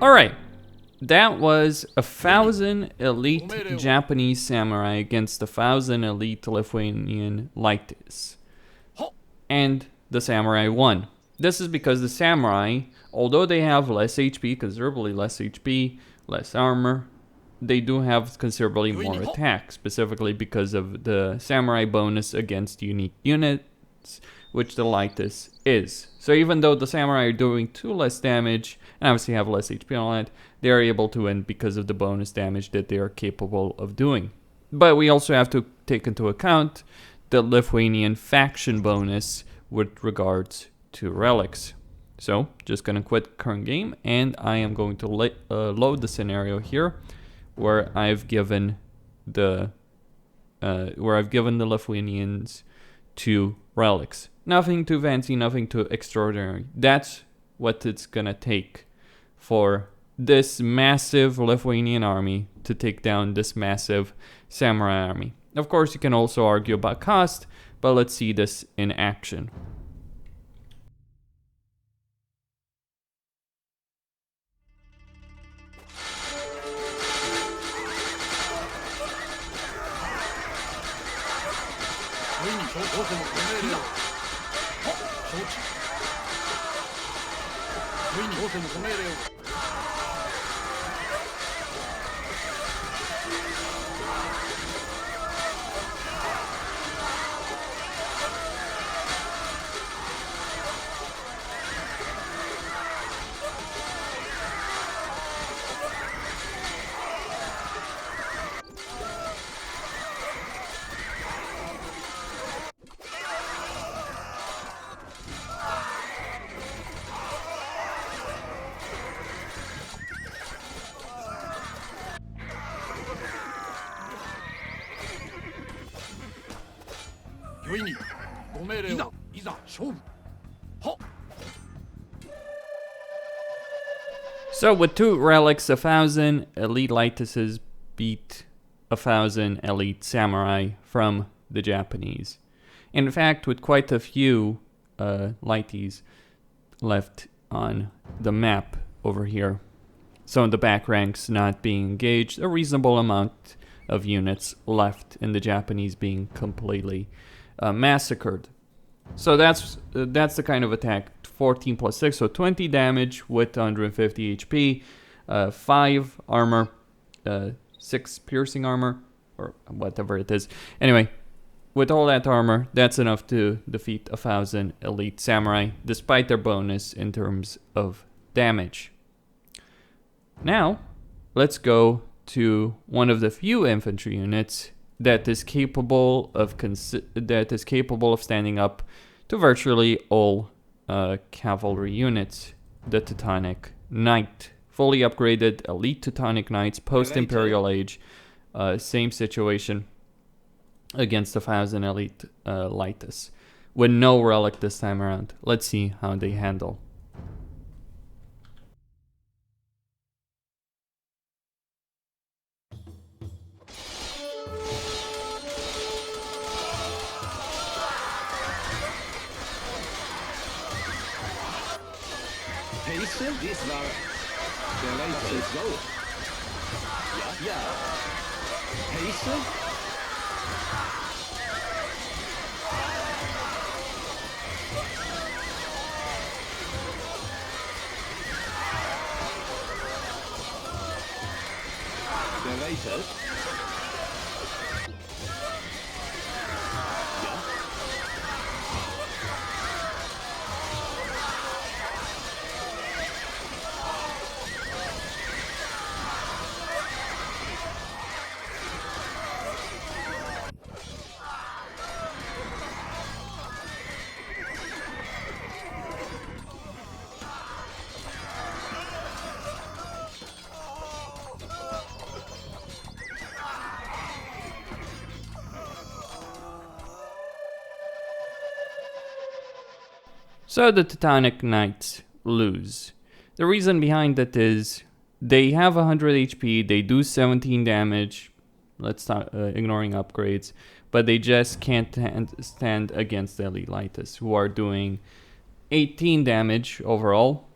Alright, that was 1,000 elite Japanese samurai against 1,000 elite Lithuanian Leitis. And the samurai won. This is because the samurai, although they have less HP, considerably less HP, less armor, they do have considerably more attack, specifically because of the samurai bonus against unique units, which the Leitis is. So even though the samurai are doing 2 less damage, and obviously have less HP and all that, they are able to win because of the bonus damage that they are capable of doing. But we also have to take into account the Lithuanian faction bonus with regards to relics. So, just gonna quit current game, and I am going to load the scenario here, where I've given the Lithuanians 2 relics. Nothing too fancy, nothing too extraordinary. That's what it's gonna take for this massive Lithuanian army to take down this massive samurai army. Of course, you can also argue about cost, but let's see this in action. So with 2 relics, 1,000 elite Leitises beat 1,000 elite samurai from the Japanese. In fact, with quite a few Leitis left on the map over here, some of the back ranks not being engaged, a reasonable amount of units left, and the Japanese being completely massacred. So that's the kind of attack. 14 plus 6, so 20 damage with 150 HP, 5 armor, 6 piercing armor, or whatever it is. Anyway, with all that armor, that's enough to defeat 1,000 elite samurai, despite their bonus in terms of damage. Now, let's go to one of the few infantry units that is capable of standing up to virtually all cavalry units, the Teutonic Knight. Fully upgraded elite Teutonic Knights post-Imperial Age. Same situation against 1,000 elite Leitis. With no relic this time around. Let's see how they handle. Dies war der Leitis. Ja. Heiße? Der Leitis? So the Teutonic Knights lose. The reason behind it is they have 100 HP, they do 17 damage, let's start ignoring upgrades, but they just can't stand against the Elite Leitis, who are doing 18 damage overall,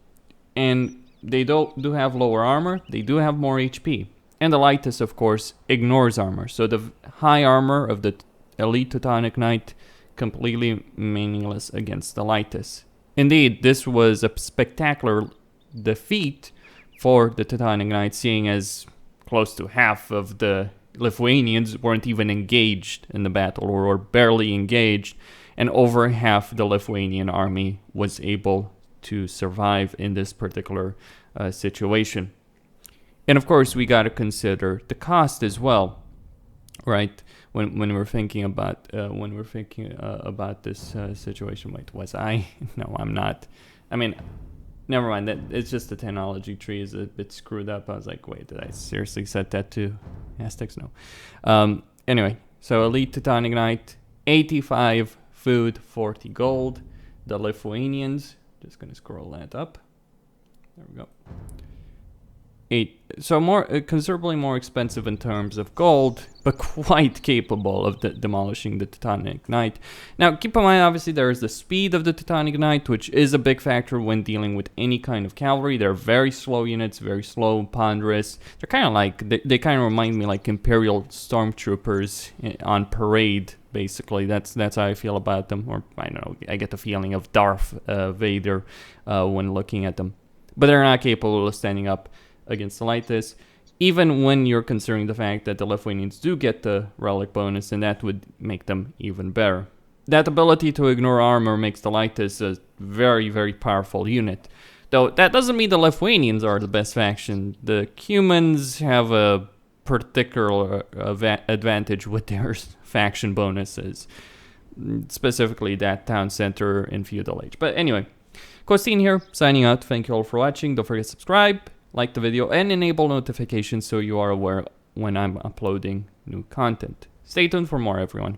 and they do have lower armor, they do have more HP. And the Leitis, of course, ignores armor, so the high armor of the Elite Teutonic Knight completely meaningless against the Leitis. Indeed, this was a spectacular defeat for the Teutonic Knights, seeing as close to half of the Lithuanians weren't even engaged in the battle, or were barely engaged, and over half the Lithuanian army was able to survive in this particular situation. And of course, we got to consider the cost as well, right? When we're thinking about this situation. Wait, was I? No, I'm not. I mean, never mind. That it's just the technology tree is a bit screwed up. I was like, wait, did I seriously set that to Aztecs? No. Anyway, so Elite Teutonic Knight, 85 food, 40 gold. The Lithuanians, just gonna scroll that up. There we go. 8, so more considerably more expensive in terms of gold, but quite capable of demolishing the Teutonic Knight. Now, keep in mind, obviously, there is the speed of the Teutonic Knight, which is a big factor when dealing with any kind of cavalry. They're very slow units, very slow, ponderous. They're kind of like, they kind of remind me like Imperial stormtroopers on parade, basically. That's how I feel about them, or I don't know, I get the feeling of Darth Vader when looking at them. But they're not capable of standing up against the Leitis, even when you're considering the fact that the Lithuanians do get the relic bonus, and that would make them even better. That ability to ignore armor makes the Leitis a very, very powerful unit. Though that doesn't mean the Lithuanians are the best faction. The humans have a particular advantage with their faction bonuses, specifically that town center in feudal age. But anyway, Costin here, signing out. Thank you all for watching. Don't forget to subscribe, like the video, and enable notifications so you are aware when I'm uploading new content. Stay tuned for more, everyone.